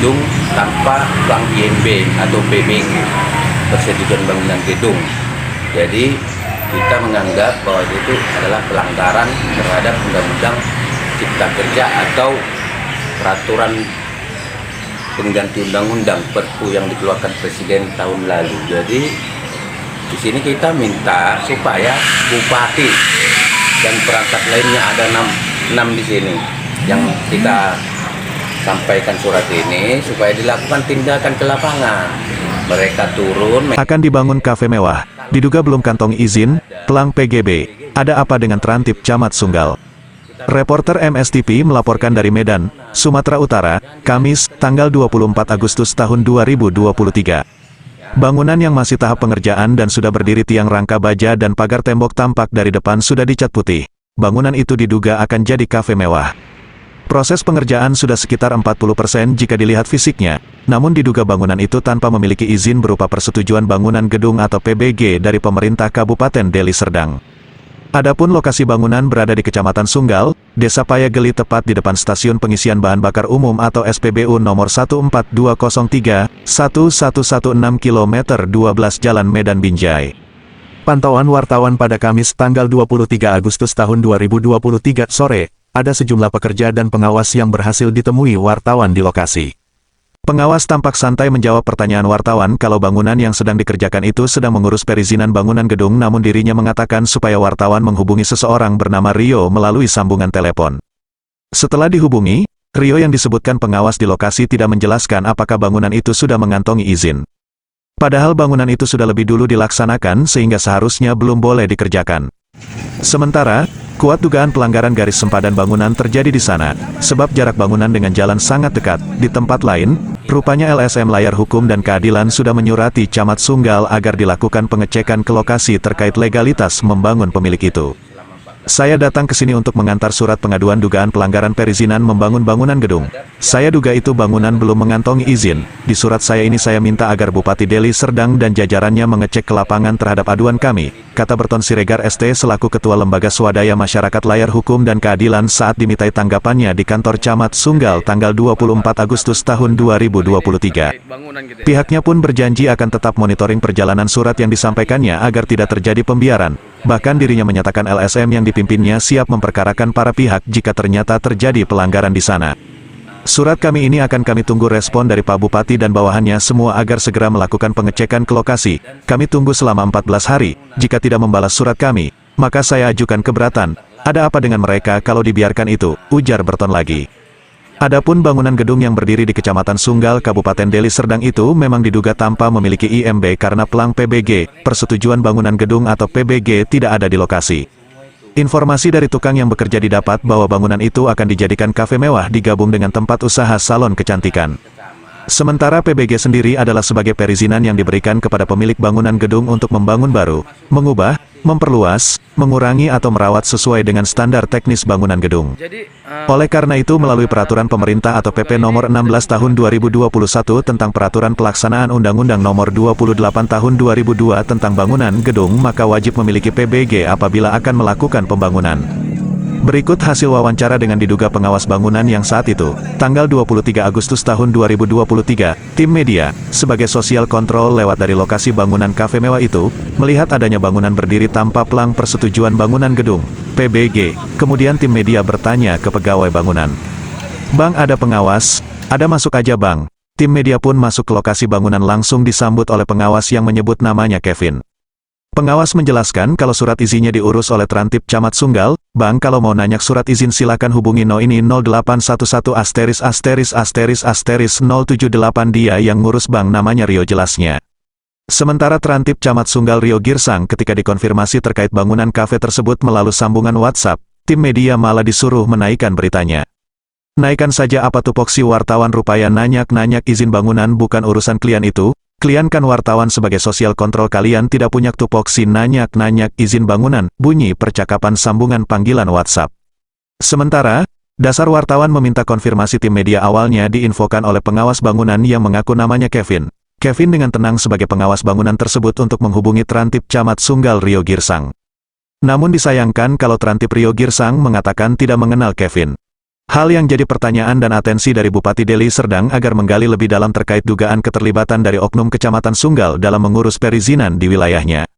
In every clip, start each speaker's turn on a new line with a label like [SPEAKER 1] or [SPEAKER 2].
[SPEAKER 1] gedung tanpa bank IMB atau PBG, persetujuan bangunan gedung. Jadi kita menganggap bahwa itu adalah pelanggaran terhadap Undang-Undang Cipta Kerja atau peraturan pengganti undang-undang Perpu yang dikeluarkan Presiden tahun lalu. Jadi di sini kita minta supaya bupati dan perangkat lainnya ada 6 di sini yang kita sampaikan surat ini supaya dilakukan tindakan ke lapangan. Mereka turun.
[SPEAKER 2] Akan dibangun kafe mewah, diduga belum kantong izin, telang PGB. Ada apa dengan Trantip Camat Sunggal? Reporter MSTV melaporkan dari Medan, Sumatera Utara, Kamis, tanggal 24 Agustus tahun 2023. Bangunan yang masih tahap pengerjaan dan sudah berdiri tiang rangka baja dan pagar tembok tampak dari depan sudah dicat putih. Bangunan itu diduga akan jadi kafe mewah. Proses pengerjaan sudah sekitar 40% jika dilihat fisiknya, namun diduga bangunan itu tanpa memiliki izin berupa persetujuan bangunan gedung atau PBG dari pemerintah Kabupaten Deli Serdang. Adapun lokasi bangunan berada di Kecamatan Sunggal, Desa Payageli tepat di depan Stasiun Pengisian Bahan Bakar Umum atau SPBU nomor 14203, 1116 km 12 Jalan Medan Binjai. Pantauan wartawan pada Kamis tanggal 23 Agustus tahun 2023 sore, ada sejumlah pekerja dan pengawas yang berhasil ditemui wartawan di lokasi. Pengawas tampak santai menjawab pertanyaan wartawan kalau bangunan yang sedang dikerjakan itu sedang mengurus perizinan bangunan gedung, namun dirinya mengatakan supaya wartawan menghubungi seseorang bernama Rio melalui sambungan telepon. Setelah dihubungi, Rio yang disebutkan pengawas di lokasi tidak menjelaskan apakah bangunan itu sudah mengantongi izin. Padahal bangunan itu sudah lebih dulu dilaksanakan sehingga seharusnya belum boleh dikerjakan. Sementara, kuat dugaan pelanggaran garis sempadan bangunan terjadi di sana, sebab jarak bangunan dengan jalan sangat dekat. Di tempat lain, rupanya LSM Layar Hukum dan Keadilan sudah menyurati Camat Sunggal agar dilakukan pengecekan ke lokasi terkait legalitas membangun pemilik itu. Saya datang ke sini untuk mengantar surat pengaduan dugaan pelanggaran perizinan membangun bangunan gedung. Saya duga itu bangunan belum mengantongi izin. Di surat saya ini saya minta agar Bupati Deli Serdang dan jajarannya mengecek ke lapangan terhadap aduan kami, kata Berton Siregar ST selaku Ketua Lembaga Swadaya Masyarakat Layar Hukum dan Keadilan saat dimintai tanggapannya di kantor Camat Sunggal tanggal 24 Agustus tahun 2023. Pihaknya pun berjanji akan tetap monitoring perjalanan surat yang disampaikannya agar tidak terjadi pembiaran. Bahkan dirinya menyatakan LSM yang dipimpinnya siap memperkarakan para pihak jika ternyata terjadi pelanggaran di sana. Surat kami ini akan kami tunggu respon dari Pak Bupati dan bawahannya semua agar segera melakukan pengecekan ke lokasi. Kami tunggu selama 14 hari, jika tidak membalas surat kami, maka saya ajukan keberatan. Ada apa dengan mereka kalau dibiarkan itu, ujar Berton lagi. Adapun bangunan gedung yang berdiri di Kecamatan Sunggal, Kabupaten Deli Serdang itu memang diduga tanpa memiliki IMB karena pelang PBG, persetujuan bangunan gedung atau PBG tidak ada di lokasi. Informasi dari tukang yang bekerja didapat bahwa bangunan itu akan dijadikan kafe mewah digabung dengan tempat usaha salon kecantikan. Sementara PBG sendiri adalah sebagai perizinan yang diberikan kepada pemilik bangunan gedung untuk membangun baru, mengubah, memperluas, mengurangi atau merawat sesuai dengan standar teknis bangunan gedung. Oleh karena itu melalui peraturan pemerintah atau PP nomor 16 tahun 2021 tentang peraturan pelaksanaan Undang-Undang nomor 28 tahun 2002 tentang bangunan gedung maka wajib memiliki PBG apabila akan melakukan pembangunan. Berikut hasil wawancara dengan diduga pengawas bangunan yang saat itu, tanggal 23 Agustus tahun 2023, tim media, sebagai sosial kontrol lewat dari lokasi bangunan kafe mewah itu, melihat adanya bangunan berdiri tanpa pelang persetujuan bangunan gedung, PBG, kemudian tim media bertanya ke pegawai bangunan. Bang, ada pengawas? Ada, masuk aja bang. Tim media pun masuk ke lokasi bangunan langsung disambut oleh pengawas yang menyebut namanya Kevin. Pengawas menjelaskan kalau surat izinnya diurus oleh Trantip Camat Sunggal. Bang, kalau mau nanya surat izin silakan hubungi ini 0811 078 dia yang ngurus bang, namanya Rio, jelasnya. Sementara Trantip Camat Sunggal Rio Girsang ketika dikonfirmasi terkait bangunan kafe tersebut melalui sambungan WhatsApp, tim media malah disuruh menaikkan beritanya. Naikkan saja apa tupoksi wartawan, rupanya nanyak-nanyak izin bangunan bukan urusan klien itu. Klien kan wartawan, sebagai sosial kontrol kalian tidak punya tupoksi nanyak-nanyak izin bangunan, bunyi percakapan sambungan panggilan WhatsApp. Sementara, dasar wartawan meminta konfirmasi tim media awalnya diinfokan oleh pengawas bangunan yang mengaku namanya Kevin. Kevin dengan tenang sebagai pengawas bangunan tersebut untuk menghubungi Trantip Camat Sunggal Rio Girsang. Namun disayangkan kalau Trantip Rio Girsang mengatakan tidak mengenal Kevin. Hal yang jadi pertanyaan dan atensi dari Bupati Deli Serdang agar menggali lebih dalam terkait dugaan keterlibatan dari oknum Kecamatan Sunggal dalam mengurus perizinan di wilayahnya.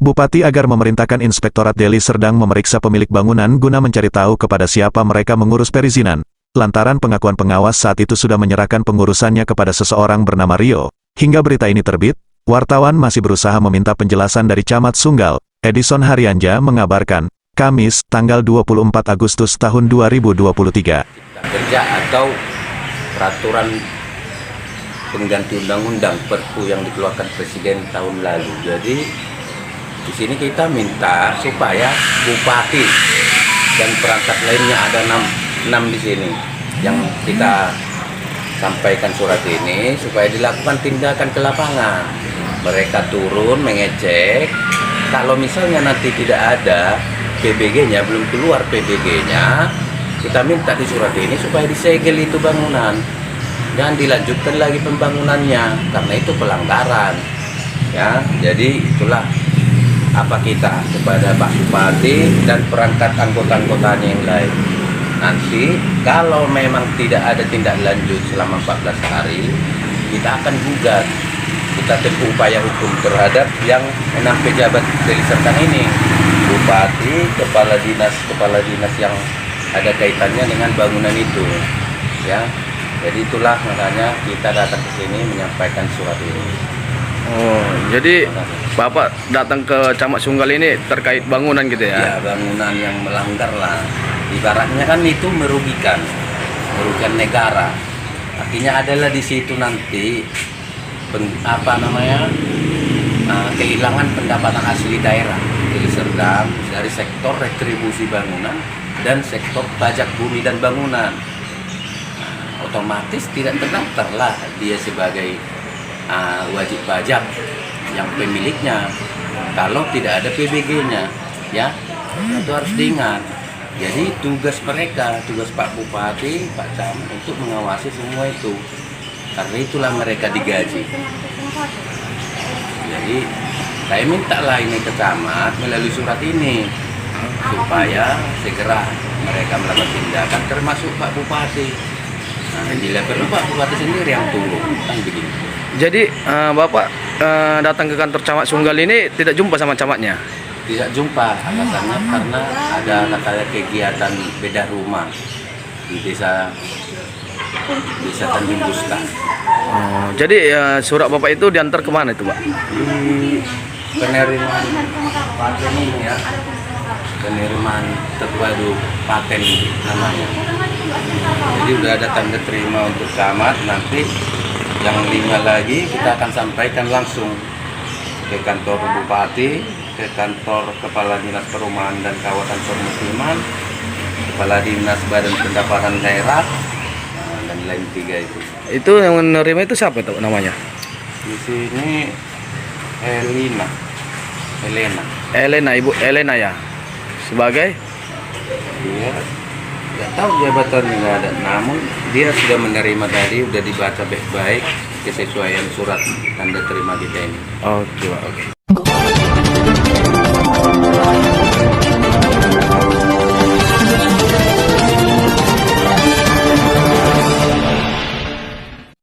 [SPEAKER 2] Bupati agar memerintahkan Inspektorat Deli Serdang memeriksa pemilik bangunan guna mencari tahu kepada siapa mereka mengurus perizinan, lantaran pengakuan pengawas saat itu sudah menyerahkan pengurusannya kepada seseorang bernama Rio. Hingga berita ini terbit, wartawan masih berusaha meminta penjelasan dari Camat Sunggal. Edison Haryanja mengabarkan, Kamis, tanggal 24 Agustus tahun 2023.
[SPEAKER 1] Kerja atau peraturan pengganti undang-undang Perpu yang dikeluarkan Presiden tahun lalu. Jadi di sini kita minta supaya bupati dan perangkat lainnya ada 6 di sini yang kita sampaikan surat ini supaya dilakukan tindakan ke lapangan. Mereka turun mengecek. Kalau misalnya nanti tidak ada PBG-nya, belum keluar PBG-nya, kita minta di surat ini supaya disegel itu bangunan. Jangan dilanjutkan lagi pembangunannya, karena itu pelanggaran. Ya, jadi itulah apa kita kepada Pak Bupati dan perangkat anggota-anggotanya yang lain. Nanti kalau memang tidak ada tindak lanjut selama 14 hari, kita akan gugat. Kita tempuh upaya hukum terhadap yang 6 pejabat Deli Serdang ini. Bupati, kepala dinas yang ada kaitannya dengan bangunan itu, ya. Jadi itulah makanya kita datang ke sini menyampaikan surat ini.
[SPEAKER 3] Oh, jadi Bapak datang ke Camat Sunggal ini terkait bangunan gitu ya?
[SPEAKER 1] Ya, bangunan yang melanggar lah. Ibaratnya kan itu merugikan negara. Artinya adalah di situ nanti kehilangan pendapatan asli daerah Deli Serdang dari sektor retribusi bangunan dan sektor pajak bumi dan bangunan. Otomatis tidak terdaftar lah dia sebagai wajib pajak yang pemiliknya kalau tidak ada PBG-nya, ya. Itu harus diingat. Jadi tugas mereka, tugas Pak Bupati, Pak Camat untuk mengawasi semua itu. Karena itulah mereka digaji. Jadi saya mintalah ini ke Camat melalui surat ini supaya segera mereka melakukan tindakan, termasuk Pak Bupati. Nah, bila perlu Pak Bupati sendiri yang turun, kan begini.
[SPEAKER 3] Jadi Bapak datang ke kantor Camat Sunggal ini tidak jumpa sama camatnya?
[SPEAKER 1] Tidak jumpa, alasannya karena ada katanya kegiatan beda rumah di desa Tanjung Bustan.
[SPEAKER 3] Oh, jadi surat Bapak itu diantar kemana itu, Pak?
[SPEAKER 1] Di penerimaan paten ini ya, penerimaan terpadu paten namanya. Jadi udah ada tanda terima untuk camat, nanti yang 5 lagi kita akan sampaikan langsung ke kantor bupati, ke kantor kepala dinas perumahan dan kawasan permukiman, kepala dinas badan pendapatan daerah, dan lain 3 itu.
[SPEAKER 3] Itu yang menerima itu siapa itu namanya?
[SPEAKER 1] Di sini Elena,
[SPEAKER 3] Ibu Elena ya, sebagai
[SPEAKER 1] dia nggak tahu jabatannya, nggak ada, namun dia sudah menerima tadi, udah dibaca baik-baik kesesuaian surat tanda terima kita ini.
[SPEAKER 3] oke, Pak.